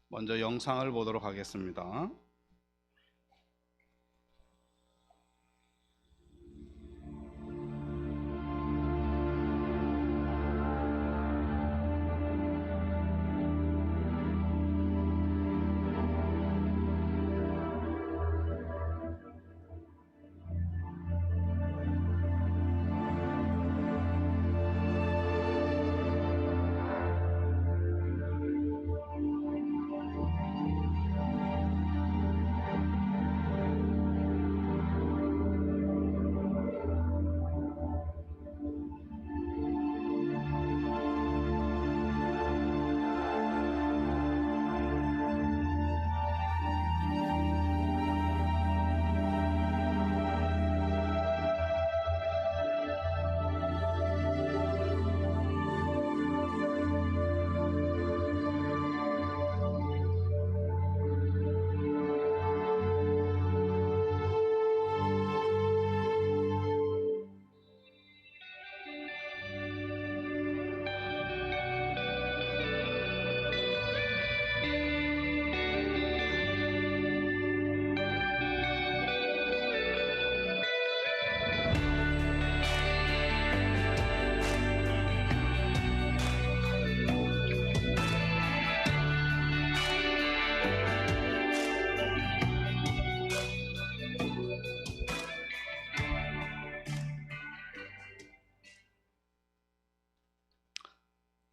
먼저 영상을 보도록 하겠습니다.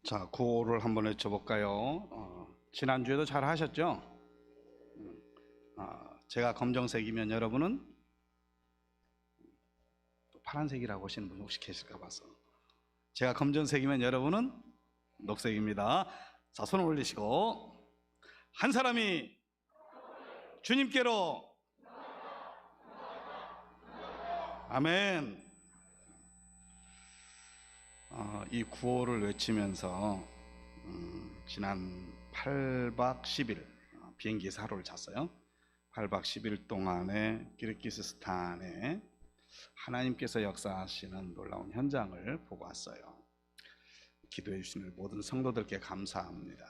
자, 구호를 한번 외쳐볼까요? 지난주에도 잘 하셨죠? 제가 검정색이면 여러분은 또 파란색이라고 하시는 분 혹시 계실까 봐서, 제가 검정색이면 여러분은 녹색입니다. 자, 손을 올리시고, 한 사람이 주님께로, 아멘. 이 구호를 외치면서 지난 8박 10일 비행기에서 하루를 잤어요. 8박 10일 동안에 키르기스스탄에 하나님께서 역사하시는 놀라운 현장을 보고 왔어요. 기도해 주시는 모든 성도들께 감사합니다.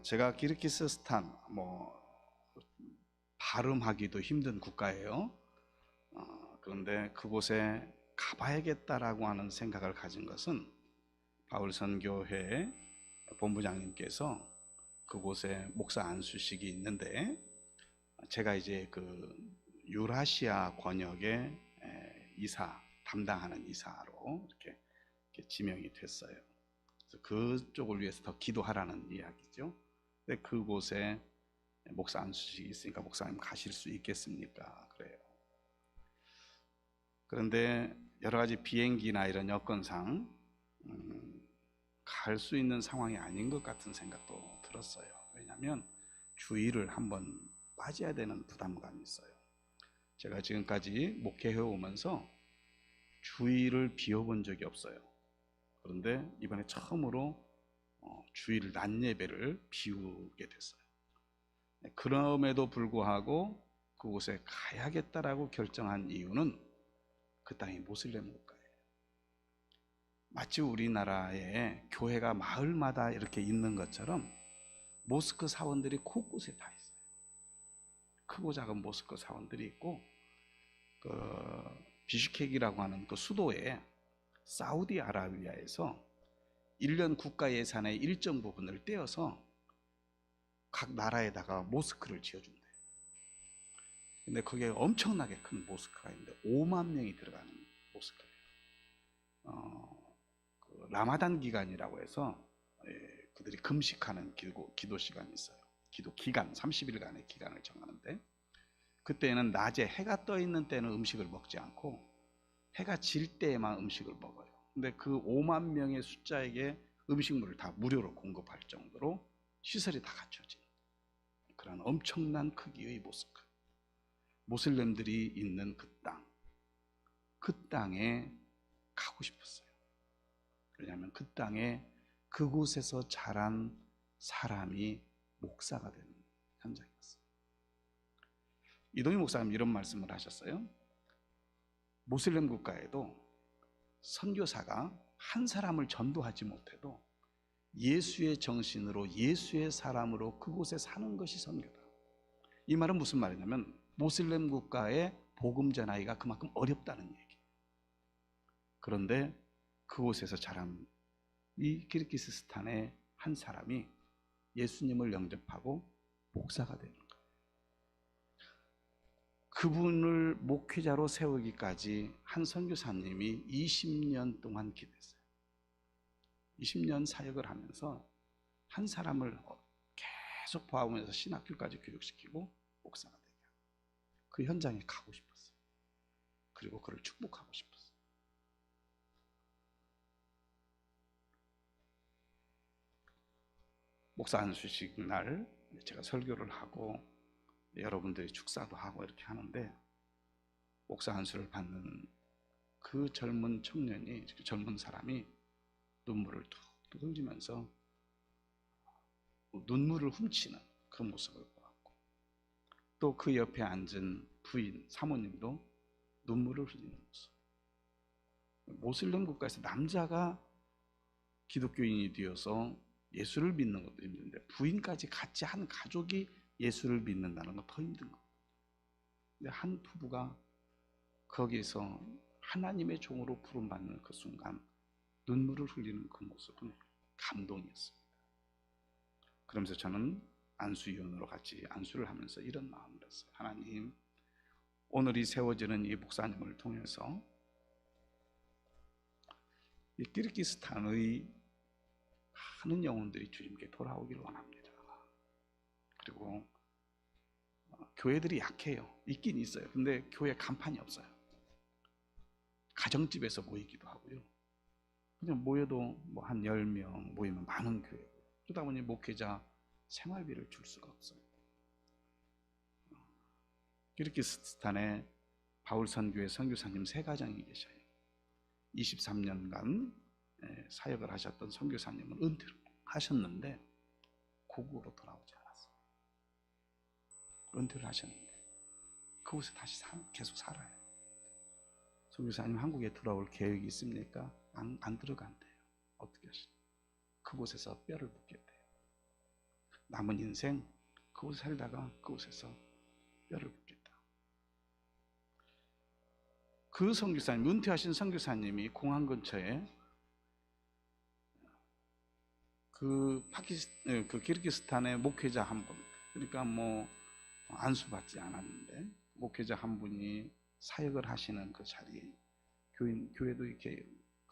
제가 키르기스스탄 발음하기도 힘든 국가예요. 그런데 그곳에 가봐야겠다라고 하는 생각을 가진 것은 바울선교회 본부장님께서 그곳에 목사 안수식이 있는데, 제가 이제 그 유라시아 권역의 이사, 담당하는 이사로 이렇게 지명이 됐어요. 그래서 그쪽을 위해서 더 기도하라는 이야기죠. 근데 그곳에 목사 안수식이 있으니까 목사님 가실 수 있겠습니까? 그래요. 그런데 여러 가지 비행기나 이런 여건상 갈 수 있는 상황이 아닌 것 같은 생각도 들었어요. 왜냐하면 주일을 한번 빠져야 되는 부담감이 있어요. 제가 지금까지 목회해 오면서 주일을 비워본 적이 없어요. 그런데 이번에 처음으로 주일 낮 예배를 비우게 됐어요. 그럼에도 불구하고 그곳에 가야겠다라고 결정한 이유는 그 땅이 모슬렘 국가예요. 마치 우리나라에 교회가 마을마다 이렇게 있는 것처럼 모스크 사원들이 곳곳에 다 있어요. 크고 작은 모스크 사원들이 있고, 그 비슈케크라고 하는 그 수도에 사우디아라비아에서 1년 국가 예산의 일정 부분을 떼어서 각 나라에다가 모스크를 지어준대요. 근데 거기에 엄청나게 큰 모스크가 있는데 5만 명이 들어가는 모스크예요. 그 라마단 기간이라고 해서 그들이 금식하는 기도 시간이 있어요. 기도 기간, 30일간의 기간을 정하는데, 그때는 낮에 해가 떠 있는 때는 음식을 먹지 않고 해가 질 때에만 음식을 먹어요. 근데 그 5만 명의 숫자에게 음식물을 다 무료로 공급할 정도로 시설이 다 갖춰진 그런 엄청난 크기의 모스크. 모슬렘들이 있는 그 땅에 가고 싶었어요. 왜냐하면 그 땅에 그곳에서 자란 사람이 목사가 되는 현장이었어요. 이동희 목사님 이런 말씀을 하셨어요. 모슬렘 국가에도 선교사가 한 사람을 전도하지 못해도 예수의 정신으로 예수의 사람으로 그곳에 사는 것이 선교다. 이 말은 무슨 말이냐면 모슬렘 국가에 복음 전하기가 그만큼 어렵다는 얘기. 그런데 그곳에서 자란 이 키르기스스탄의 한 사람이 예수님을 영접하고 목사가 되는 거예요. 그분을 목회자로 세우기까지 한 선교사님이 20년 동안 기도했어요. 20년 사역을 하면서 한 사람을 계속 보아오면서 신학교까지 교육시키고 목사가 되게 하고, 그 현장에 가고 싶었어요. 그리고 그를 축복하고 싶었어요. 목사 안수식 날 제가 설교를 하고 여러분들이 축사도 하고 이렇게 하는데, 목사 안수를 받는 그 젊은 청년이, 그 젊은 사람이 눈물을 툭툭 흘리면서 눈물을 훔치는 그 모습을 보았고, 또 그 옆에 앉은 부인, 사모님도 눈물을 흘리는 모습. 모슬렘 국가에서 남자가 기독교인이 되어서 예수를 믿는 것도 힘든데 부인까지 같이 한 가족이 예수를 믿는다는 건 더 힘든 거예요. 근데 한 부부가 거기서 하나님의 종으로 부름받는 그 순간 눈물을 흘리는 그 모습은 감동이었습니다. 그러면서 저는 안수위원으로 같이 안수를 하면서 이런 마음을 했어요. 하나님, 오늘이 세워지는 이 목사님을 통해서 이 키르기스탄의 많은 영혼들이 주님께 돌아오기를 원합니다. 그리고 교회들이 약해요. 있긴 있어요. 근데 교회 간판이 없어요. 가정집에서 모이기도 하고요. 그냥 모여도 뭐 한 10명 모이면 많은 교회. 그러다 보니 목회자 생활비를 줄 수가 없어요. 키르기스탄에 바울 선교의 선교사님 3가정이 계셔요. 23년간 사역을 하셨던 선교사님은 은퇴를 하셨는데 고국으로 돌아오지 않았어요. 은퇴를 하셨는데 그곳에 다시 계속 살아요. 선교사님 한국에 돌아올 계획이 있습니까? 안 들어간대요. 어떻게 하시죠? 그곳에서 뼈를 묻겠대요. 남은 인생 그곳에 살다가 그곳에서 뼈를 묻겠다. 그 선교사님, 은퇴하신 선교사님이 공항 근처에 그 키르기스탄의 목회자 한 분, 그러니까 뭐 안수받지 않았는데 목회자 한 분이 사역을 하시는 그 자리에, 교회도 이렇게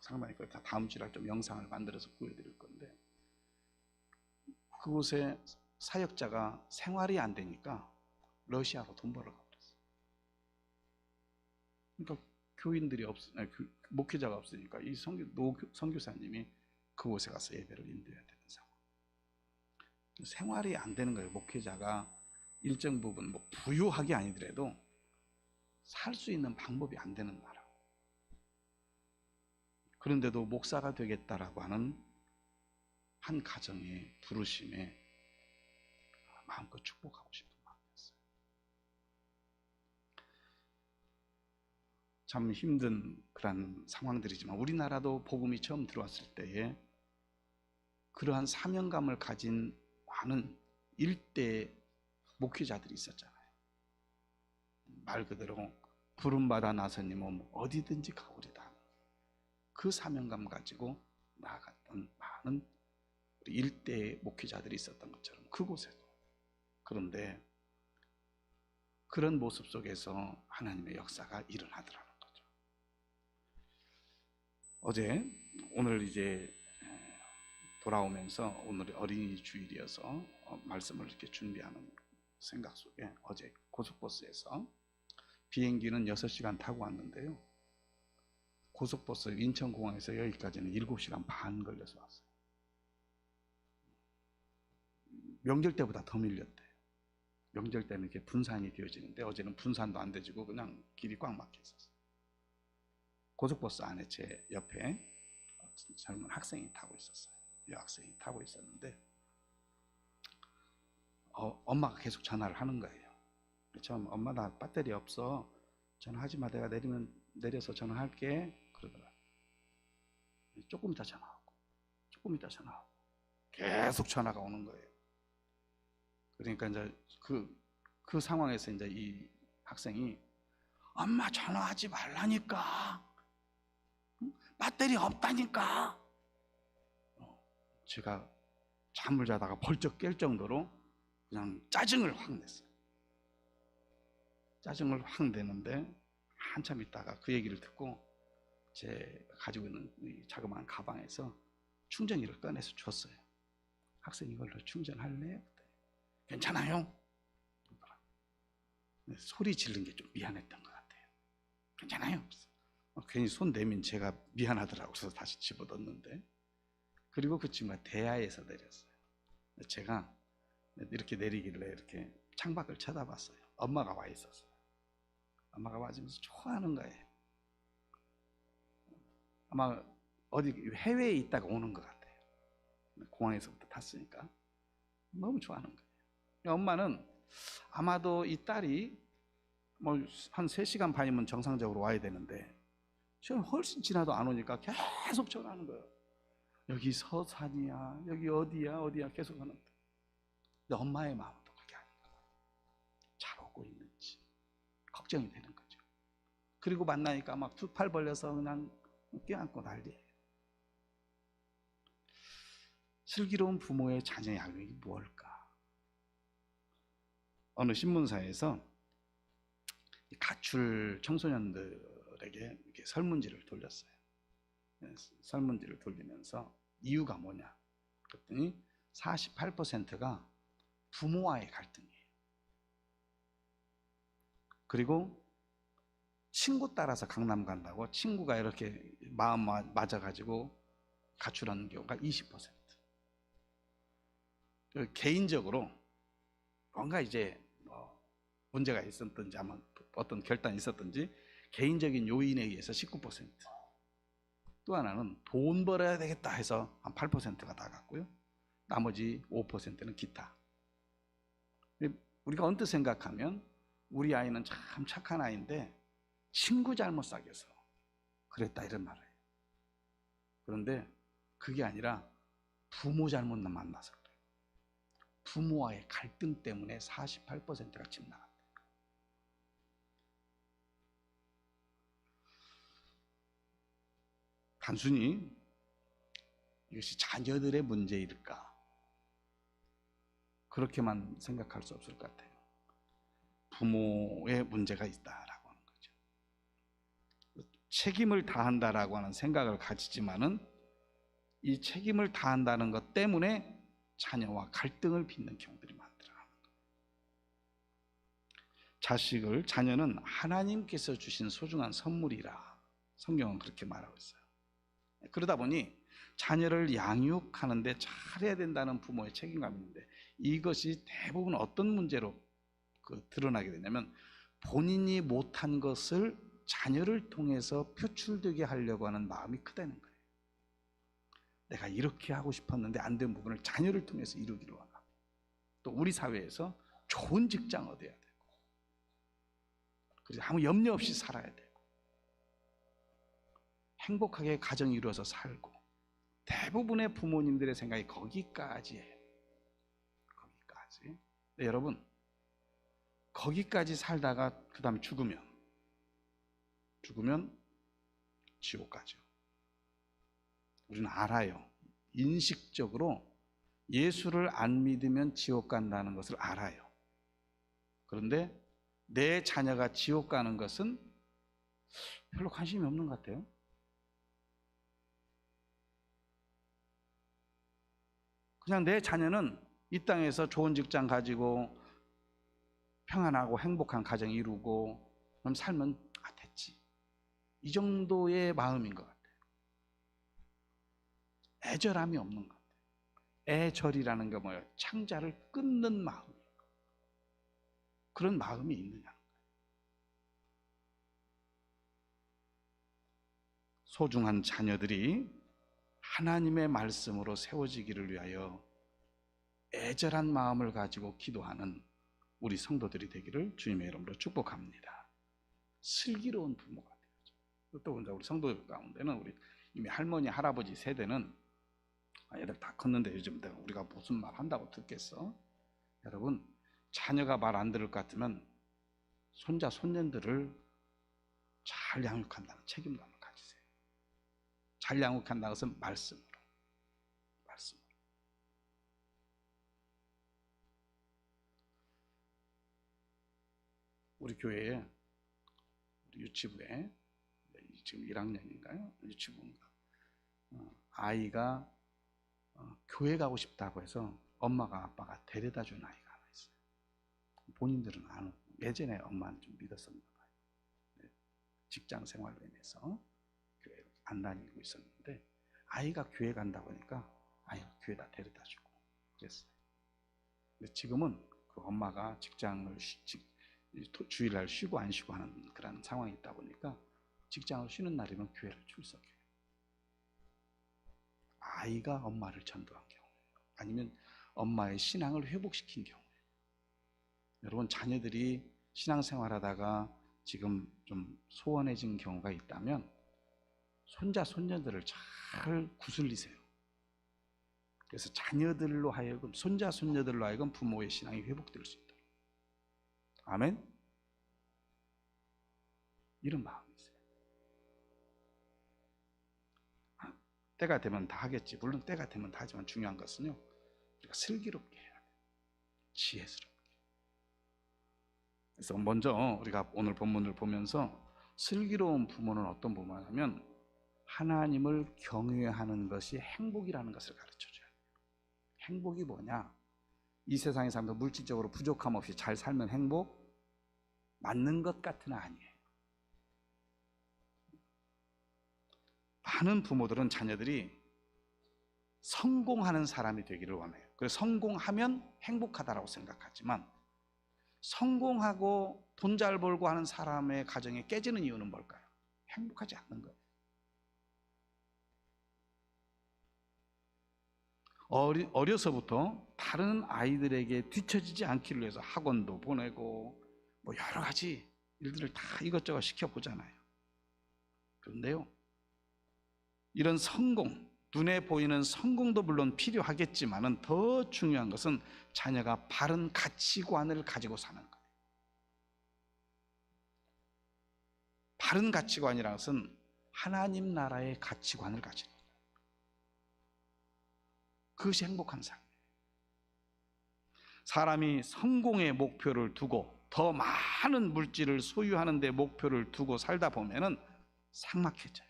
상당히 다 다음 주에 좀 영상을 만들어서 보여드릴 건데, 그곳에 사역자가 생활이 안 되니까 러시아로 돈 벌어 가버렸어요. 그러니까 교인들이 목회자가 없으니까 이 선교사님이 그곳에 가서 예배를 인도해야 되는 상황. 생활이 안 되는 거예요. 목회자가 일정 부분 뭐 부유하게 아니더라도 살 수 있는 방법이 안 되는 나라. 그런데도 목사가 되겠다라고 하는 한 가정의 부르심에 마음껏 축복하고 싶은 마음이었어요. 참 힘든 그런 상황들이지만 우리나라도 복음이 처음 들어왔을 때에 그러한 사명감을 가진 많은 일대 목회자들이 있었잖아요. 말 그대로 부름받아 나서님은 어디든지 가오리다. 그 사명감 가지고 나아갔던 많은 일대 목회자들이 있었던 것처럼 그곳에도. 그런데 그런 모습 속에서 하나님의 역사가 일어나더라는 거죠. 오늘 이제 돌아오면서 오늘이 어린이 주일이어서 말씀을 이렇게 준비하는 생각 속에 어제 고속버스에서 비행기는 6시간 타고 왔는데요. 고속버스 인천공항에서 여기까지는 7시간 반 걸려서 왔어요. 명절 때보다 더 밀렸대요. 명절 때는 이렇게 분산이 되어지는데 어제는 분산도 안 되지고 그냥 길이 꽉 막혀 있었어요. 고속버스 안에 제 옆에 젊은 학생이 타고 있었어요. 여학생이 타고 있었는데 엄마가 계속 전화를 하는 거예요. 처음 엄마 나 배터리 없어. 전화하지 마. 내가 내려서 전화할게. 그러더라. 조금 이따 전화하고 조금 이따 전화하고 계속 전화가 오는 거예요. 그러니까 이제 그 상황에서 이제 이 학생이 엄마 전화하지 말라니까. 배터리 없다니까. 제가 잠을 자다가 벌쩍 깰 정도로 그냥 짜증을 확 냈어요. 짜증을 확 내는데 한참 있다가 그 얘기를 듣고 제 가지고 있는 이 자그마한 가방에서 충전기를 꺼내서 줬어요. 학생 이걸로 충전할래? 괜찮아요? 소리 지른 게 좀 미안했던 것 같아요. 괜찮아요? 괜히 손 내민 제가 미안하더라고요. 그래서 다시 집어넣었는데, 그리고 그 친구가 대야에서 내렸어요. 제가 이렇게 내리길래 이렇게 창밖을 쳐다봤어요. 엄마가 와 있었어요. 엄마가 와주면서 좋아하는 거예요. 아마 어디 해외에 있다가 오는 것 같아요. 공항에서부터 탔으니까 너무 좋아하는 거예요. 엄마는 아마도 이 딸이 뭐 한 3시간 반이면 정상적으로 와야 되는데 지금 훨씬 지나도 안 오니까 계속 전화하는 거예요. 여기 서산이야, 여기 어디야 계속 하는데, 근데 엄마의 마음도 그게 아닌가, 잘 오고 있는지 걱정이 되는 거죠. 그리고 만나니까 막 두 팔 벌려서 그냥 껴안고 난리예요. 슬기로운 부모의 자녀의 악명이 무엇일까? 어느 신문사에서 가출 청소년들에게 이렇게 설문지를 돌렸어요. 설문지를 돌리면서 이유가 뭐냐 그랬더니 48%가 부모와의 갈등이에요. 그리고 친구 따라서 강남 간다고 친구가 이렇게 마음 맞아가지고 가출하는 경우가 20%. 개인적으로 뭔가 이제 문제가 있었든지 아마 어떤 결단이 있었든지 개인적인 요인에 의해서 19%. 또 하나는 돈 벌어야 되겠다 해서 한 8%가 나갔고요. 나머지 5%는 기타. 우리가 언뜻 생각하면 우리 아이는 참 착한 아이인데 친구 잘못 사귀어서 그랬다 이런 말이에요. 그런데 그게 아니라 부모 잘못 만나서 그래요. 부모와의 갈등 때문에 48%가 집 나간다. 단순히 이것이 자녀들의 문제일까? 그렇게만 생각할 수 없을 것 같아요. 부모의 문제가 있다라고 하는 거죠. 책임을 다한다라고 하는 생각을 가지지만은 이 책임을 다한다는 것 때문에 자녀와 갈등을 빚는 경우들이 많더라고요. 자녀는 하나님께서 주신 소중한 선물이라 성경은 그렇게 말하고 있어요. 그러다 보니 자녀를 양육하는데 잘해야 된다는 부모의 책임감이 있는데 이것이 대부분 어떤 문제로 드러나게 되냐면 본인이 못한 것을 자녀를 통해서 표출되게 하려고 하는 마음이 크다는 거예요. 내가 이렇게 하고 싶었는데 안 된 부분을 자녀를 통해서 이루기로 하고, 또 우리 사회에서 좋은 직장 얻어야 되고, 그래서 아무 염려 없이 살아야 되고, 행복하게 가정 이루어서 살고, 대부분의 부모님들의 생각이 거기까지예요. 거기까지. 네, 여러분, 거기까지 살다가 그 다음에 죽으면 지옥 가죠. 우리는 알아요. 인식적으로 예수를 안 믿으면 지옥 간다는 것을 알아요. 그런데 내 자녀가 지옥 가는 것은 별로 관심이 없는 것 같아요. 그냥 내 자녀는 이 땅에서 좋은 직장 가지고 평안하고 행복한 가정 이루고 그럼 살면 됐지. 이 정도의 마음인 것 같아요. 애절함이 없는 것 같아요. 애절이라는 게 뭐예요? 창자를 끊는 마음이에요. 그런 마음이 있느냐. 소중한 자녀들이 하나님의 말씀으로 세워지기를 위하여 애절한 마음을 가지고 기도하는 우리 성도들이 되기를 주님의 이름으로 축복합니다. 슬기로운 부모가 되죠. 또 우리 성도 가운데는 우리 이미 할머니, 할아버지 세대는 애들 다 컸는데 요즘 내가 우리가 무슨 말 한다고 듣겠어? 여러분, 자녀가 말 안 들을 것 같으면 손자 손녀들을 잘 양육한다는 책임감을 가지세요. 잘 양육한다는 것은 말씀으로. 우리 교회에, 우리 유치부에, 지금 1학년인가요? 유치부인가? 아이가 교회 가고 싶다고 해서 엄마가 아빠가 데려다 준 아이가 하나 있어요. 본인들은 안, 예전에 엄마는 좀 믿었었나 봐요. 네, 직장 생활로 인해서 교회 안 다니고 있었는데 아이가 교회 간다고 하니까 아이가 교회다 데려다 주고 그랬어요. 근데 지금은 그 엄마가 직장을 주일날 쉬고 안 쉬고 하는 그런 상황이 있다 보니까 직장을 쉬는 날이면 교회를 출석해요. 아이가 엄마를 전도한 경우, 아니면 엄마의 신앙을 회복시킨 경우. 여러분, 자녀들이 신앙생활하다가 지금 좀 소원해진 경우가 있다면 손자 손녀들을 잘 구슬리세요. 그래서 자녀들로 하여금, 손자 손녀들로 하여금 부모의 신앙이 회복될 수 있도록. 아멘. 이런 마음이 있어요. 때가 되면 다 하겠지. 물론 때가 되면 다 하지만 중요한 것은요, 우리가 슬기롭게 해야 돼요. 지혜스럽게. 그래서 먼저 우리가 오늘 본문을 보면서 슬기로운 부모는 어떤 부모냐면 하나님을 경외하는 것이 행복이라는 것을 가르쳐줘요. 행복이 뭐냐? 이 세상의 삶도 물질적으로 부족함 없이 잘 살면 행복? 맞는 것 같으나 아니에요. 많은 부모들은 자녀들이 성공하는 사람이 되기를 원해요. 그래서 성공하면 행복하다라고 생각하지만 성공하고 돈 잘 벌고 하는 사람의 가정이 깨지는 이유는 뭘까요? 행복하지 않는 거예요. 어려서부터 다른 아이들에게 뒤처지지 않기를 위해서 학원도 보내고 뭐 여러 가지 일들을 다 이것저것 시켜보잖아요. 그런데요, 이런 성공, 눈에 보이는 성공도 물론 필요하겠지만은 더 중요한 것은 자녀가 바른 가치관을 가지고 사는 거예요. 바른 가치관이라는 것은 하나님 나라의 가치관을 가지는 거예요. 그것이 행복한 삶이에요. 사람이 성공의 목표를 두고 더 많은 물질을 소유하는 데 목표를 두고 살다 보면은 삭막해져요.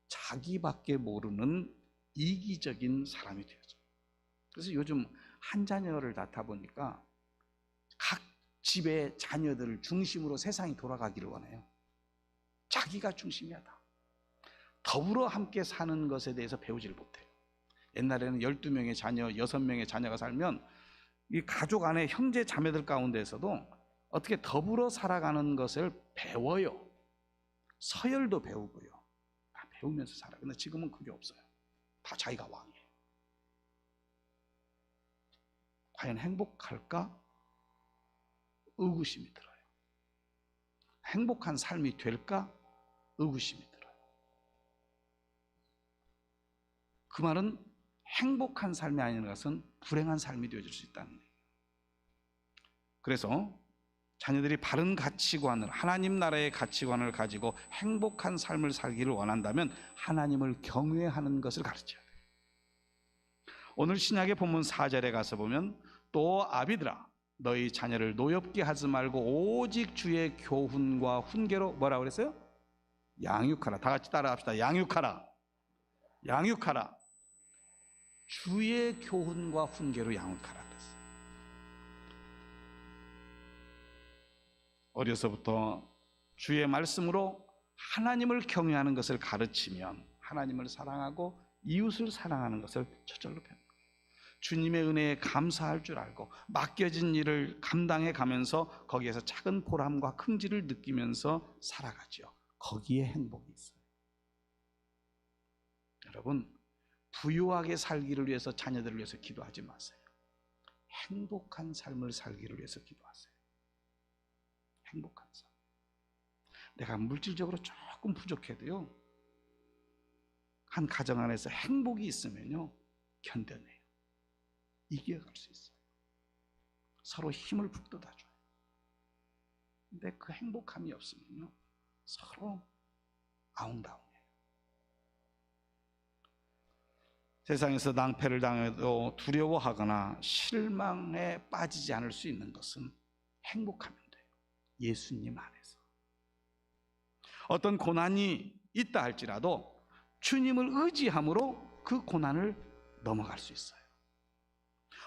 자기밖에 모르는 이기적인 사람이 되어져요. 그래서 요즘 한 자녀를 낳다 보니까 각 집의 자녀들을 중심으로 세상이 돌아가기를 원해요. 자기가 중심이야다. 더불어 함께 사는 것에 대해서 배우지를 못해요. 옛날에는 12명의 자녀, 6명의 자녀가 살면 이 가족 안에 형제 자매들 가운데서도 어떻게 더불어 살아가는 것을 배워요. 서열도 배우고요. 다 배우면서 살아요. 근데 지금은 그게 없어요. 다 자기가 왕이에요. 과연 행복할까? 의구심이 들어요. 행복한 삶이 될까? 의구심이 들어요. 그 말은 행복한 삶이 아닌 것은 불행한 삶이 되어질 수 있다는 얘기예요. 그래서 자녀들이 바른 가치관을, 하나님 나라의 가치관을 가지고 행복한 삶을 살기를 원한다면 하나님을 경외하는 것을 가르쳐야 돼요. 오늘 신약의 본문 4절에 가서 보면 또 아비들아 너희 자녀를 노엽게 하지 말고 오직 주의 교훈과 훈계로 뭐라고 그랬어요? 양육하라. 다 같이 따라합시다. 양육하라. 양육하라. 주의 교훈과 훈계로 양육하라 그랬어요. 어려서부터 주의 말씀으로 하나님을 경외하는 것을 가르치면 하나님을 사랑하고 이웃을 사랑하는 것을 저절로 배웁니다. 주님의 은혜에 감사할 줄 알고 맡겨진 일을 감당해 가면서 거기에서 작은 보람과 긍지를 느끼면서 살아가죠. 거기에 행복이 있어요. 여러분, 부유하게 살기를 위해서 자녀들을 위해서 기도하지 마세요. 행복한 삶을 살기를 위해서 기도하세요. 행복한 삶. 내가 물질적으로 조금 부족해도요, 한 가정 안에서 행복이 있으면요, 견뎌내요. 이겨갈 수 있어요. 서로 힘을 북돋아줘요. 근데 그 행복함이 없으면요, 서로 아웅다웅해요. 세상에서 낭패를 당해도 두려워하거나 실망에 빠지지 않을 수 있는 것은 행복하면 돼요. 예수님 안에서. 어떤 고난이 있다 할지라도 주님을 의지함으로 그 고난을 넘어갈 수 있어요.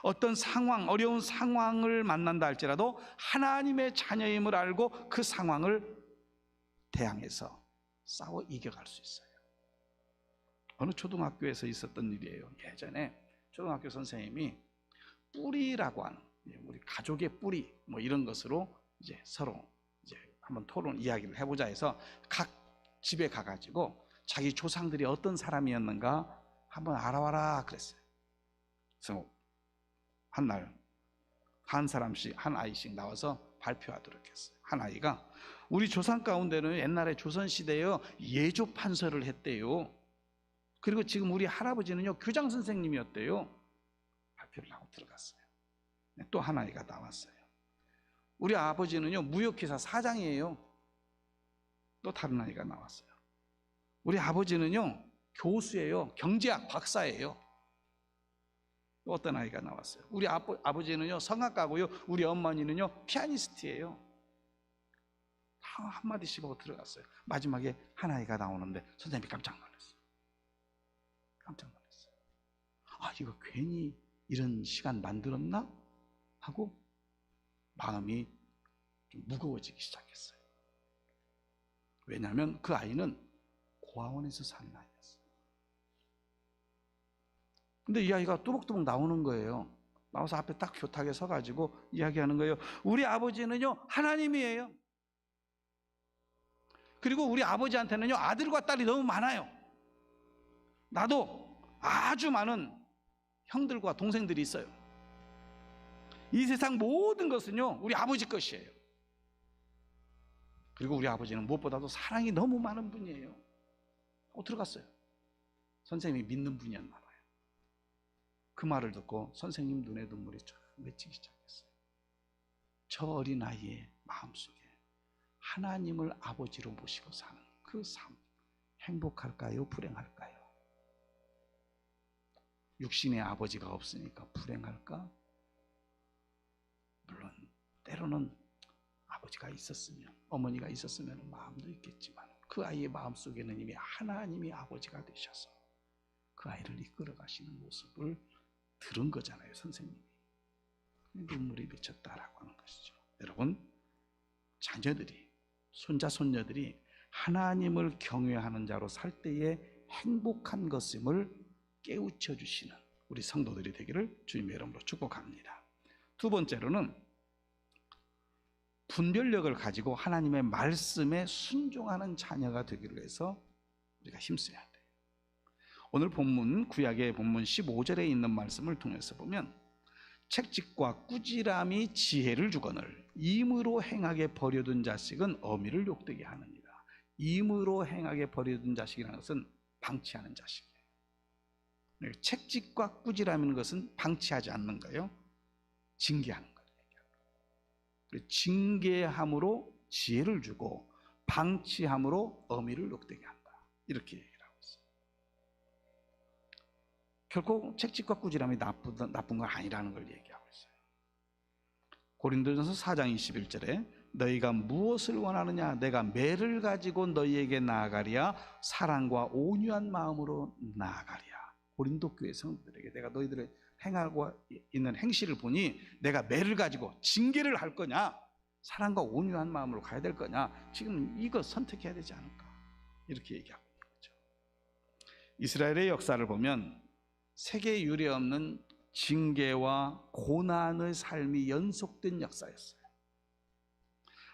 어떤 상황, 어려운 상황을 만난다 할지라도 하나님의 자녀임을 알고 그 상황을 대항해서 싸워 이겨갈 수 있어요. 어느 초등학교에서 있었던 일이에요. 예전에 초등학교 선생님이 뿌리라고 하는, 우리 가족의 뿌리 뭐 이런 것으로 이제 서로 이제 한번 토론 이야기를 해보자 해서 각 집에 가가지고 자기 조상들이 어떤 사람이었는가 한번 알아와라 그랬어요. 그래서 한 날 한 사람씩, 한 아이씩 나와서 발표하도록 했어요. 한 아이가 우리 조상 가운데는 옛날에 조선시대에 예조 판서를 했대요. 그리고 지금 우리 할아버지는요, 교장 선생님이었대요. 발표를 하고 들어갔어요. 또 한 아이가 나왔어요. 우리 아버지는요, 무역회사 사장이에요. 또 다른 아이가 나왔어요. 우리 아버지는요, 교수예요. 경제학 박사예요. 또 어떤 아이가 나왔어요. 우리 아버지는요, 성악가고요. 우리 어머니는요, 피아니스트예요. 다 한마디씩 하고 들어갔어요. 마지막에 한 아이가 나오는데 선생님이 깜짝 놀랐어요. 깜짝 놀랐어요. 아, 이거 괜히 이런 시간 만들었나? 하고 마음이 좀 무거워지기 시작했어요. 왜냐하면 그 아이는 고아원에서 사는 아이였어요. 근데 이 아이가 뚜벅뚜벅 나오는 거예요. 나와서 앞에 딱 교탁에 서가지고 이야기하는 거예요. 우리 아버지는요, 하나님이에요. 그리고 우리 아버지한테는요, 아들과 딸이 너무 많아요. 나도 아주 많은 형들과 동생들이 있어요. 이 세상 모든 것은요, 우리 아버지 것이에요. 그리고 우리 아버지는 무엇보다도 사랑이 너무 많은 분이에요. 들어갔어요. 선생님이 믿는 분이었나 봐요. 그 말을 듣고 선생님 눈에 눈물이 쫙 맺히기 시작했어요. 저 어린아이의 마음속에 하나님을 아버지로 모시고 사는 그 삶, 행복할까요? 불행할까요? 육신의 아버지가 없으니까 불행할까? 물론 때로는 아버지가 있었으면, 어머니가 있었으면 마음도 있겠지만 그 아이의 마음속에는 이미 하나님이 아버지가 되셔서 그 아이를 이끌어 가시는 모습을 들은 거잖아요, 선생님이. 눈물이 맺혔다라고 하는 것이죠. 여러분, 자녀들이, 손자, 손녀들이 하나님을 경외하는 자로 살 때에 행복한 것임을 깨우쳐 주시는 우리 성도들이 되기를 주님의 이름으로 축복합니다. 두 번째로는 분별력을 가지고 하나님의 말씀에 순종하는 자녀가 되기를 위해서 우리가 힘써야 돼요. 오늘 본문, 구약의 본문 15절에 있는 말씀을 통해서 보면 책직과 꾸지람이 지혜를 주거늘 임으로 행하게 버려둔 자식은 어미를 욕되게 하느니라. 임으로 행하게 버려둔 자식이라는 것은 방치하는 자식이에요. 책직과 꾸지람인 것은 방치하지 않는 거예요. 징계하는 거예요. 징계함으로 지혜를 주고 방치함으로 어미를 욕되게 한다. 이렇게 얘기를 하고 있어요. 결코 책직과 꾸지람이 나쁜 건 아니라는 걸 얘기하고 있어요. 고린도전서 4장 21절에 너희가 무엇을 원하느냐? 내가 매를 가지고 너희에게 나아가리야 사랑과 온유한 마음으로 나아가리야. 고린도 교회 성도들에게 내가 너희들의 행하고 있는 행실을 보니 내가 매를 가지고 징계를 할 거냐, 사랑과 온유한 마음으로 가야 될 거냐, 지금 이거 선택해야 되지 않을까, 이렇게 얘기하고 있는 거죠. 이스라엘의 역사를 보면 세계 유례 없는 징계와 고난의 삶이 연속된 역사였어요.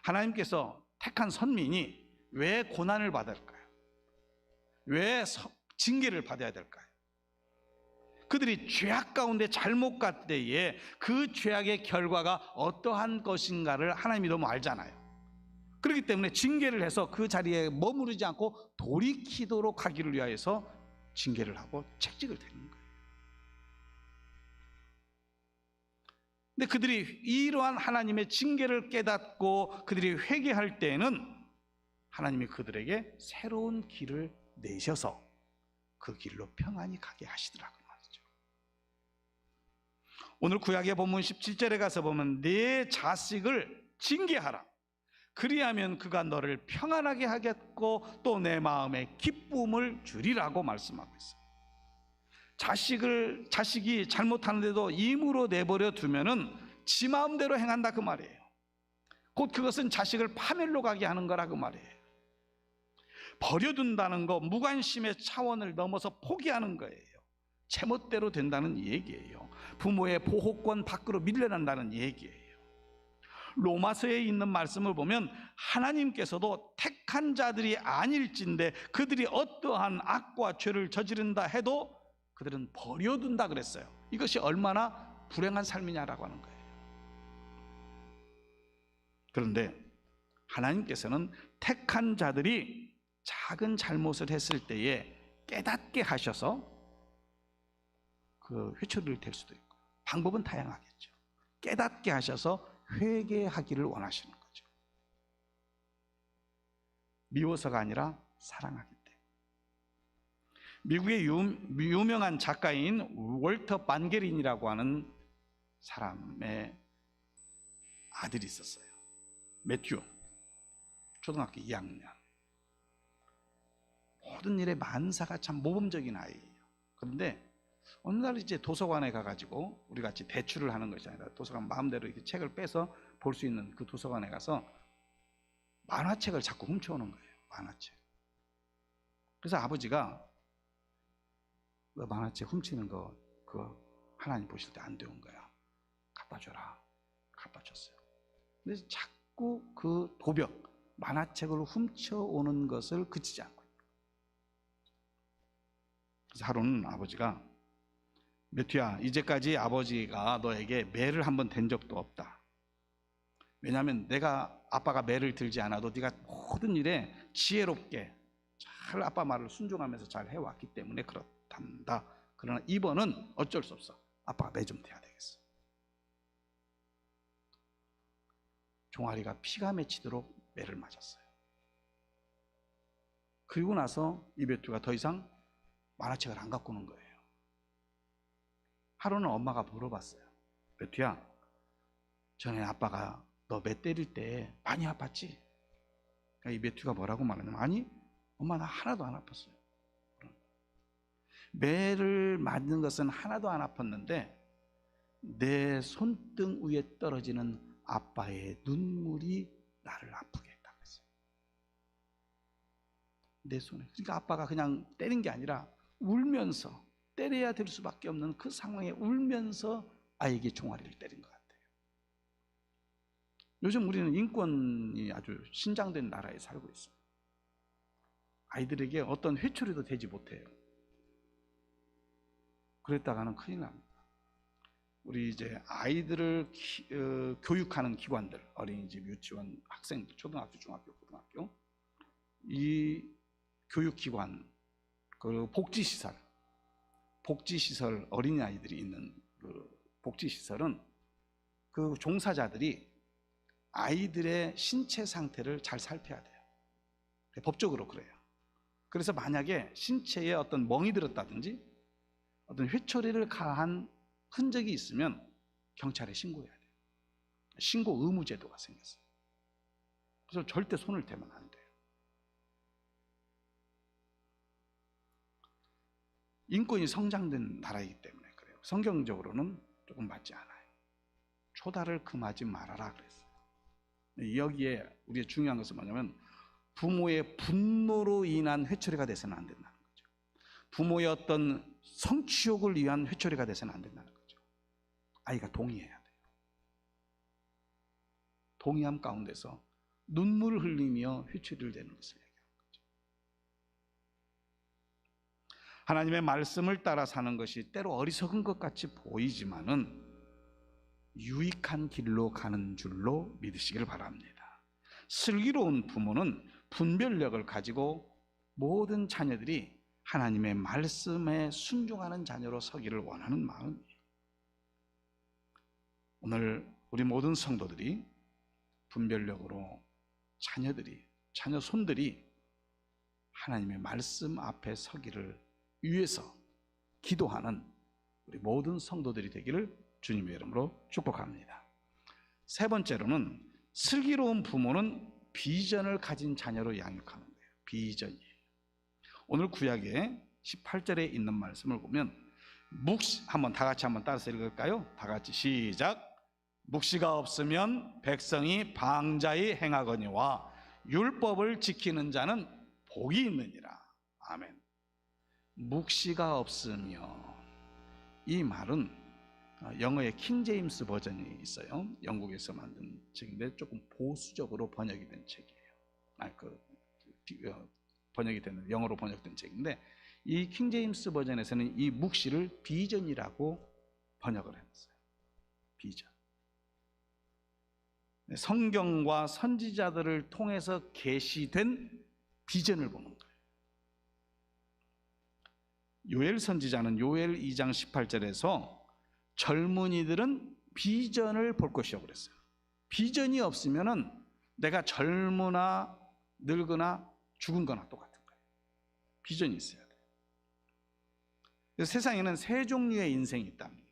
하나님께서 택한 선민이 왜 고난을 받아야 할까요? 왜 징계를 받아야 될까요? 그들이 죄악 가운데 잘못 갈 때에 그 죄악의 결과가 어떠한 것인가를 하나님이 너무 알잖아요. 그렇기 때문에 징계를 해서 그 자리에 머무르지 않고 돌이키도록 하기를 위하여서 징계를 하고 책직을 대는 거예요. 근데 그들이 이러한 하나님의 징계를 깨닫고 그들이 회개할 때에는 하나님이 그들에게 새로운 길을 내셔서 그 길로 평안히 가게 하시더라고요. 오늘 구약의 본문 17절에 가서 보면 내 자식을 징계하라. 그리하면 그가 너를 평안하게 하겠고 또 내 마음에 기쁨을 주리라고 말씀하고 있어요. 자식이 잘못하는데도 임으로 내버려 두면은 지 마음대로 행한다 그 말이에요. 곧 그것은 자식을 파멸로 가게 하는 거라 그 말이에요. 버려둔다는 거, 무관심의 차원을 넘어서 포기하는 거예요. 제멋대로 된다는 얘기예요. 부모의 보호권 밖으로 밀려난다는 얘기예요. 로마서에 있는 말씀을 보면 하나님께서도 택한 자들이 아닐진데 그들이 어떠한 악과 죄를 저지른다 해도 그들은 버려둔다 그랬어요. 이것이 얼마나 불행한 삶이냐라고 하는 거예요. 그런데 하나님께서는 택한 자들이 작은 잘못을 했을 때에 깨닫게 하셔서 그 회초리를 댈 수도 있고, 방법은 다양하겠죠. 깨닫게 하셔서 회개하기를 원하시는 거죠. 미워서가 아니라 사랑하기 때문에. 미국의 유명한 작가인 월터 반게린이라고 하는 사람의 아들이 있었어요. 매튜, 초등학교 2학년. 모든 일에 만사가 참 모범적인 아이예요. 그런데 어느 날 이제 도서관에 가가지고 우리 같이 대출을 하는 것이 아니라 도서관 마음대로 이렇게 책을 빼서 볼 수 있는 그 도서관에 가서 만화책을 자꾸 훔쳐오는 거예요. 만화책. 그래서 아버지가 그 만화책 훔치는 거 그거 하나님 보실 때 안 되는 거야. 갖다 줘라. 갖다 줬어요. 근데 자꾸 그 도벽, 만화책을 훔쳐오는 것을 그치지 않고 있는 거예요. 그래서 하루는 아버지가 매튜야, 이제까지 아버지가 너에게 매를 한번 댄 적도 없다. 왜냐하면 아빠가 매를 들지 않아도 네가 모든 일에 지혜롭게 잘 아빠 말을 순종하면서 잘 해왔기 때문에 그렇단다. 그러나 이번은 어쩔 수 없어. 아빠가 매 좀 대야 되겠어. 종아리가 피가 맺히도록 매를 맞았어요. 그리고 나서 이 매튜가 더 이상 만화책을 안 갖고 오는 거예요. 하루는 엄마가 물어봤어요. 매튜야, 전에 아빠가 너 매 때릴 때 많이 아팠지? 그러니까 이 매튜가 뭐라고 말하냐면, 아니 엄마 나 하나도 안 아팠어요. 매를 맞는 것은 하나도 안 아팠는데 내 손등 위에 떨어지는 아빠의 눈물이 나를 아프게 했다고 했어요. 내 손에. 그러니까 아빠가 그냥 때린 게 아니라 울면서, 때려야 될 수밖에 없는 그 상황에 울면서 아이에게 종아리를 때린 것 같아요. 요즘 우리는 인권이 아주 신장된 나라에 살고 있어요. 아이들에게 어떤 회초리도 대지 못해요. 그랬다가는 큰일 납니다. 우리 이제 아이들을 교육하는 기관들, 어린이집, 유치원, 학생들, 초등학교, 중학교, 고등학교, 이 교육기관, 그 복지시설, 어린아이들이 있는 그 복지시설은 그 종사자들이 아이들의 신체 상태를 잘 살펴야 돼요. 법적으로 그래요. 그래서 만약에 신체에 어떤 멍이 들었다든지 어떤 회초리를 가한 흔적이 있으면 경찰에 신고해야 돼요. 신고 의무 제도가 생겼어요. 그래서 절대 손을 대면 안 돼요. 인권이 성장된 나라이기 때문에 그래요. 성경적으로는 조금 맞지 않아요. 초다를 금하지 말아라 그랬어요. 여기에 우리의 중요한 것은 뭐냐면 부모의 분노로 인한 회초리가 돼서는 안 된다는 거죠. 부모의 어떤 성취욕을 위한 회초리가 돼서는 안 된다는 거죠. 아이가 동의해야 돼요. 동의함 가운데서 눈물을 흘리며 회초리를 대는 것을 얘기하는 거죠. 하나님의 말씀을 따라 사는 것이 때로 어리석은 것 같이 보이지만은 유익한 길로 가는 줄로 믿으시길 바랍니다. 슬기로운 부모는 분별력을 가지고 모든 자녀들이 하나님의 말씀에 순종하는 자녀로 서기를 원하는 마음이에요. 오늘 우리 모든 성도들이 분별력으로 자녀 손들이 하나님의 말씀 앞에 서기를 위해서 기도하는 우리 모든 성도들이 되기를 주님의 이름으로 축복합니다. 세 번째로는 슬기로운 부모는 비전을 가진 자녀로 양육하는 거예요. 비전이에요. 오늘 구약의 18절에 있는 말씀을 보면 한번 다 같이 한번 따라서 읽을까요? 다 같이 시작. 묵시가 없으면 백성이 방자히 행하거니와 율법을 지키는 자는 복이 있느니라. 아멘. 묵시가 없으며, 이 말은 영어의 킹 제임스 버전이 있어요. 영국에서 만든 책인데 조금 보수적으로 번역이 된 책이에요. 번역이 되는 영어로 번역된 책인데, 이 킹 제임스 버전에서는 이 묵시를 비전이라고 번역을 했어요. 비전. 성경과 선지자들을 통해서 계시된 비전을 보는 거예요. 요엘 선지자는 요엘 2장 18절에서 젊은이들은 비전을 볼 것이라고 그랬어요. 비전이 없으면은 내가 젊으나 늙으나 죽은 거나 똑같은 거예요. 비전이 있어야 돼요. 그래서 세상에는 세 종류의 인생이 있답니다.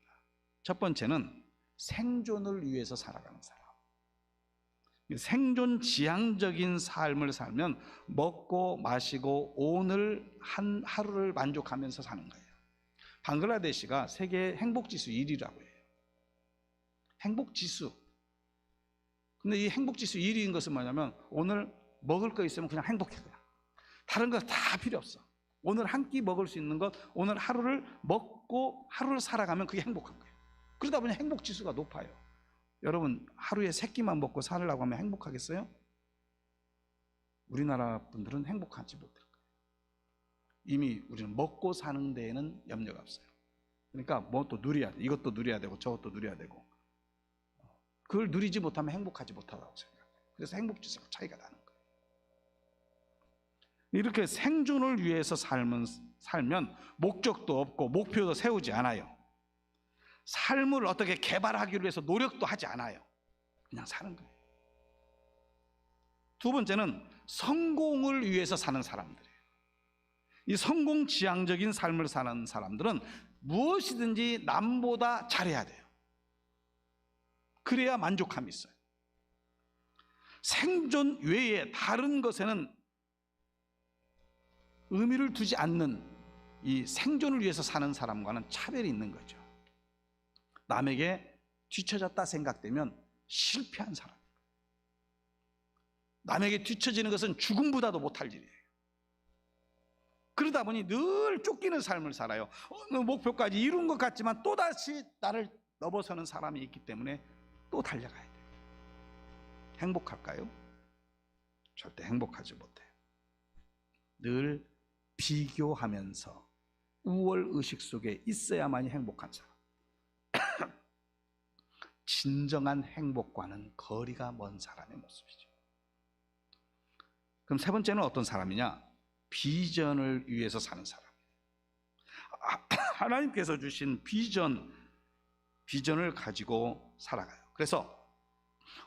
첫 번째는 생존을 위해서 살아가는 사람. 생존 지향적인 삶을 살면 먹고 마시고 오늘 한 하루를 만족하면서 사는 거예요. 방글라데시가 세계 행복지수 1위라고 해요. 행복지수. 근데 이 행복지수 1위인 것은 뭐냐면 오늘 먹을 거 있으면 그냥 행복해. 그냥. 다른 거 다 필요 없어. 오늘 한 끼 먹을 수 있는 것, 오늘 하루를 먹고 하루를 살아가면 그게 행복한 거예요. 그러다 보니 행복지수가 높아요. 여러분, 하루에 3끼만 먹고 살으려고 하면 행복하겠어요? 우리나라 분들은 행복하지 못할 거예요. 이미 우리는 먹고 사는 데에는 염려가 없어요. 그러니까 뭐 또 누려야 돼. 이것도 누려야 되고 저것도 누려야 되고, 그걸 누리지 못하면 행복하지 못하다고 생각해요. 그래서 행복지수가 차이가 나는 거예요. 이렇게 생존을 위해서 살면 목적도 없고 목표도 세우지 않아요. 삶을 어떻게 개발하기 위해서 노력도 하지 않아요. 그냥 사는 거예요. 두 번째는 성공을 위해서 사는 사람들이에요. 이 성공 지향적인 삶을 사는 사람들은 무엇이든지 남보다 잘해야 돼요. 그래야 만족감이 있어요. 생존 외에 다른 것에는 의미를 두지 않는 이 생존을 위해서 사는 사람과는 차별이 있는 거죠. 남에게 뒤처졌다 생각되면 실패한 사람. 남에게 뒤처지는 것은 죽음보다도 못할 일이에요. 그러다 보니 늘 쫓기는 삶을 살아요. 어느 목표까지 이룬 것 같지만 또다시 나를 넘어서는 사람이 있기 때문에 또 달려가야 돼요. 행복할까요? 절대 행복하지 못해요. 늘 비교하면서 우월의식 속에 있어야만이 행복한 사람. 진정한 행복과는 거리가 먼 사람의 모습이죠. 그럼 세 번째는 어떤 사람이냐? 비전을 위해서 사는 사람. 하나님께서 주신 비전을 가지고 살아가요. 그래서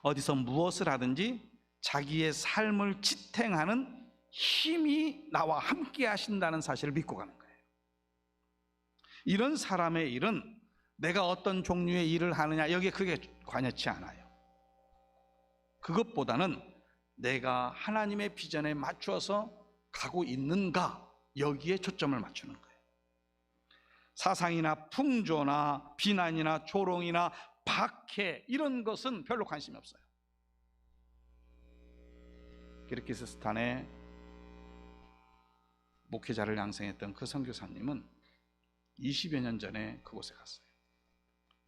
어디서 무엇을 하든지 자기의 삶을 지탱하는 힘이 나와 함께 하신다는 사실을 믿고 가는 거예요. 이런 사람의 일은 내가 어떤 종류의 일을 하느냐, 여기에 크게 관여치 않아요. 그것보다는 내가 하나님의 비전에 맞추어서 가고 있는가, 여기에 초점을 맞추는 거예요. 사상이나 풍조나 비난이나 조롱이나 박해, 이런 것은 별로 관심이 없어요. 키르기스스탄에 목회자를 양성했던 그 선교사님은 20여 년 전에 그곳에 갔어요.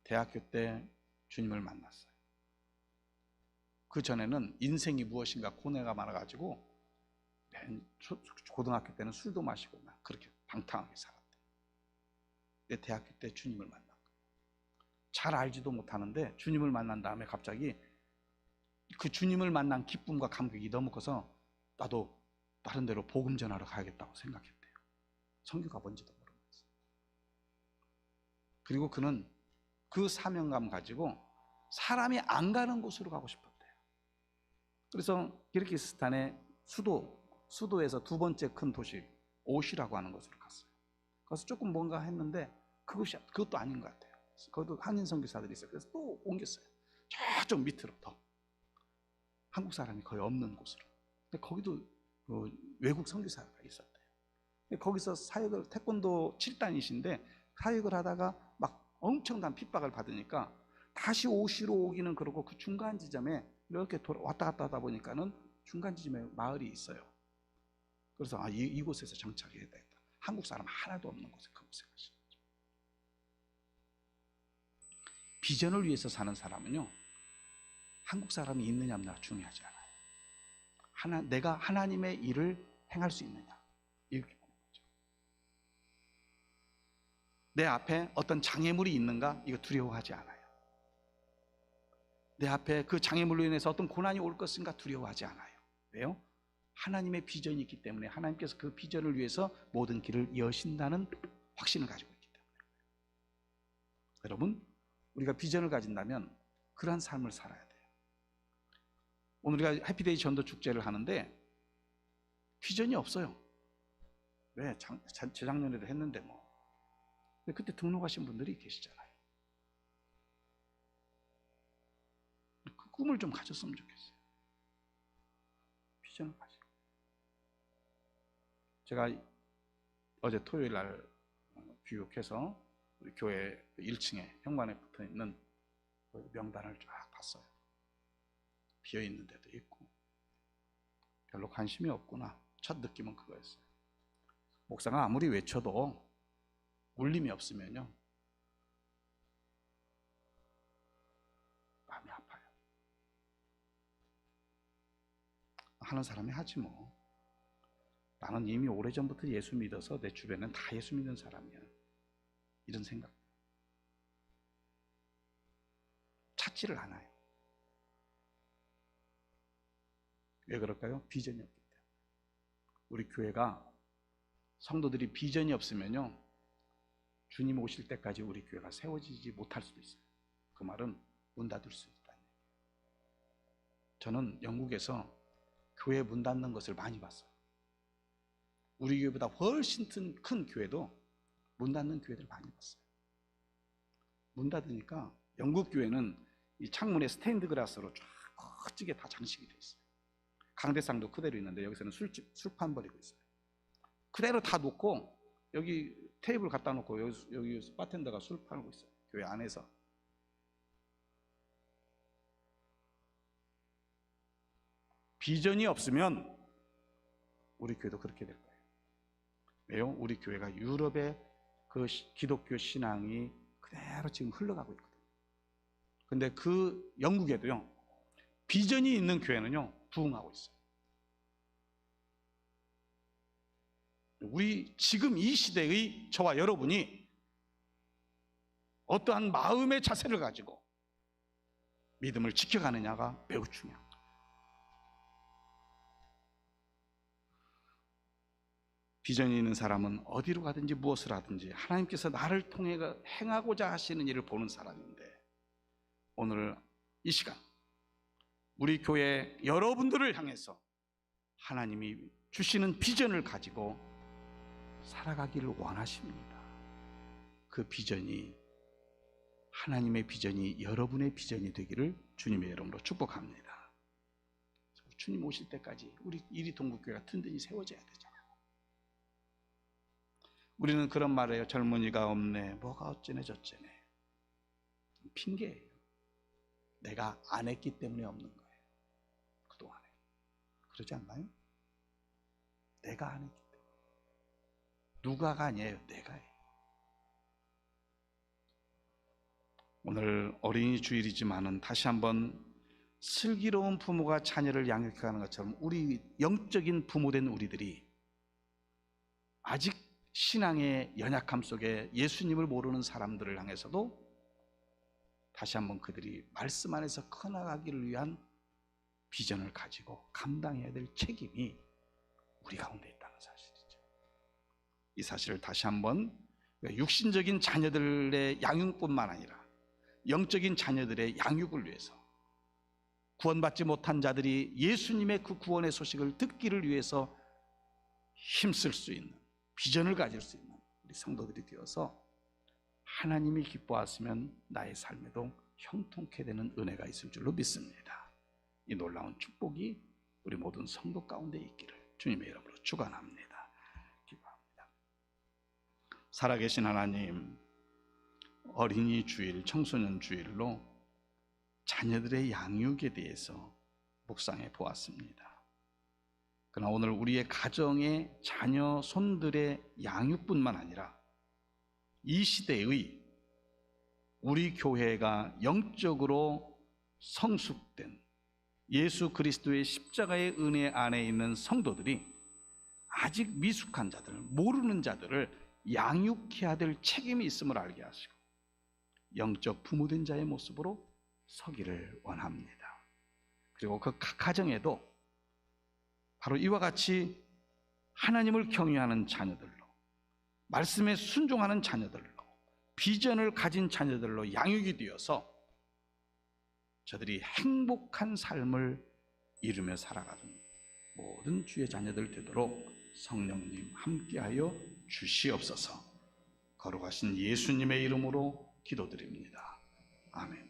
대학교 때 주님을 만났어요. 그 전에는 인생이 무엇인가 고뇌가 많아가지고 고등학교 때는 술도 마시고 막 그렇게 방탕하게 살았대요. 대학교 때 주님을 만난 거예요. 잘 알지도 못하는데 주님을 만난 다음에 갑자기 그 주님을 만난 기쁨과 감격이 너무 커서 나도 다른 데로 복음 전하러 가야겠다고 생각했대요. 선교가 뭔지도 모르는 거예요. 그리고 그는 그 사명감 가지고 사람이 안 가는 곳으로 가고 싶었대요. 그래서 키르기스탄의 수도에서 두 번째 큰 도시 오시라고 하는 곳으로 갔어요. 그래서 조금 뭔가 했는데 그것도 아닌 것 같아요. 거기도 한인 선교사들이 있어요. 그래서 또 옮겼어요. 저쪽 밑으로 더 한국 사람이 거의 없는 곳으로. 근데 거기도 외국 선교사가 있었대요. 근데 거기서 사역을 태권도 7단이신데 사역을 하다가 막 엄청난 핍박을 받으니까 다시 오시로 오기는 그러고 그 중간 지점에 이렇게 왔다 갔다 하다 보니까는 중간 지점에 마을이 있어요. 그래서 이곳에서 정착해야 되겠다. 한국 사람 하나도 없는 곳에 그곳에 가시죠. 비전을 위해서 사는 사람은요, 한국 사람이 있느냐 없느냐 중요하지 않아요. 내가 하나님의 일을 행할 수 있느냐, 이렇게 보는 거죠. 내 앞에 어떤 장애물이 있는가, 이거 두려워하지 않아요. 내 앞에 그 장애물로 인해서 어떤 고난이 올 것인가 두려워하지 않아요. 왜요? 하나님의 비전이 있기 때문에 하나님께서 그 비전을 위해서 모든 길을 여신다는 확신을 가지고 있기 때문에. 여러분, 우리가 비전을 가진다면 그러한 삶을 살아야 돼요. 오늘 우리가 해피데이 전도 축제를 하는데 비전이 없어요. 왜? 재작년에도 했는데 뭐. 그때 등록하신 분들이 계시잖아요. 그 꿈을 좀 가졌으면 좋겠어요. 비전을 가지고. 제가 어제 토요일 날 귀국해서 우리 교회 1층에 현관에 붙어 있는 명단을 쫙 봤어요. 비어 있는 데도 있고 별로 관심이 없구나. 첫 느낌은 그거였어요. 목사가 아무리 외쳐도 울림이 없으면요, 마음이 아파요. 하는 사람이 하지 뭐. 나는 이미 오래전부터 예수 믿어서 내 주변엔 다 예수 믿는 사람이야. 이런 생각. 찾지를 않아요. 왜 그럴까요? 비전이 없기 때문에. 우리 교회가 성도들이 비전이 없으면요, 주님 오실 때까지 우리 교회가 세워지지 못할 수도 있어요. 그 말은 문 닫을 수 있다는 얘기예요. 저는 영국에서 교회 문 닫는 것을 많이 봤어요. 우리 교회보다 훨씬 큰 교회도 문 닫는 교회들 많이 봤어요. 문 닫으니까 영국 교회는 이 창문에 스테인드 글라스로 쫙 멋지게 다 장식이 되어 있어요. 강대상도 그대로 있는데 여기서는 술판 버리고 있어요. 그대로 다 놓고 여기 테이블 갖다 놓고 여기 바텐더가 술 팔고 있어요. 교회 안에서. 비전이 없으면 우리 교회도 그렇게 될 거예요. 왜요? 우리 교회가 유럽의 그 기독교 신앙이 그대로 지금 흘러가고 있거든요. 근데 그 영국에도요, 비전이 있는 교회는요, 부흥하고 있어요. 우리 지금 이 시대의 저와 여러분이 어떠한 마음의 자세를 가지고 믿음을 지켜가느냐가 매우 중요합니다. 비전이 있는 사람은 어디로 가든지 무엇을 하든지 하나님께서 나를 통해 행하고자 하시는 일을 보는 사람인데, 오늘 이 시간 우리 교회 여러분들을 향해서 하나님이 주시는 비전을 가지고 살아가기를 원하십니다. 그 비전이 하나님의 비전이 여러분의 비전이 되기를 주님의 이름으로 축복합니다. 주님 오실 때까지 우리 이리동국교회가 든든히 세워져야 되잖아요. 우리는 그런 말을 해요. 젊은이가 없네, 뭐가 어쩌네 저쩌네. 핑계예요. 내가 안 했기 때문에 없는 거예요. 그동안에. 그러지 않나요? 내가 안 했기 때문에. 누가가 아니에요. 내가 해요. 오늘 어린이 주일이지만은 다시 한번 슬기로운 부모가 자녀를 양육해가는 것처럼 우리 영적인 부모된 우리들이 아직 신앙의 연약함 속에 예수님을 모르는 사람들을 향해서도 다시 한번 그들이 말씀 안에서 커나가기를 위한 비전을 가지고 감당해야 될 책임이 우리 가운데 있다는 사실이죠. 이 사실을 다시 한번, 육신적인 자녀들의 양육뿐만 아니라 영적인 자녀들의 양육을 위해서, 구원받지 못한 자들이 예수님의 그 구원의 소식을 듣기를 위해서 힘쓸 수 있는, 비전을 가질 수 있는 우리 성도들이 되어서 하나님이 기뻐하시면 나의 삶에도 형통케 되는 은혜가 있을 줄로 믿습니다. 이 놀라운 축복이 우리 모든 성도 가운데 있기를 주님의 이름으로 축원합니다. 기도합니다. 살아계신 하나님, 어린이 주일, 청소년 주일로 자녀들의 양육에 대해서 묵상해 보았습니다. 그러나 오늘 우리의 가정의 자녀, 손들의 양육뿐만 아니라 이 시대의 우리 교회가 영적으로 성숙된 예수 그리스도의 십자가의 은혜 안에 있는 성도들이 아직 미숙한 자들, 모르는 자들을 양육해야 될 책임이 있음을 알게 하시고 영적 부모된 자의 모습으로 서기를 원합니다. 그리고 그 각 가정에도 바로 이와 같이 하나님을 경외하는 자녀들로, 말씀에 순종하는 자녀들로, 비전을 가진 자녀들로 양육이 되어서 저들이 행복한 삶을 이루며 살아가는 모든 주의 자녀들 되도록 성령님 함께하여 주시옵소서. 거룩하신 예수님의 이름으로 기도드립니다. 아멘.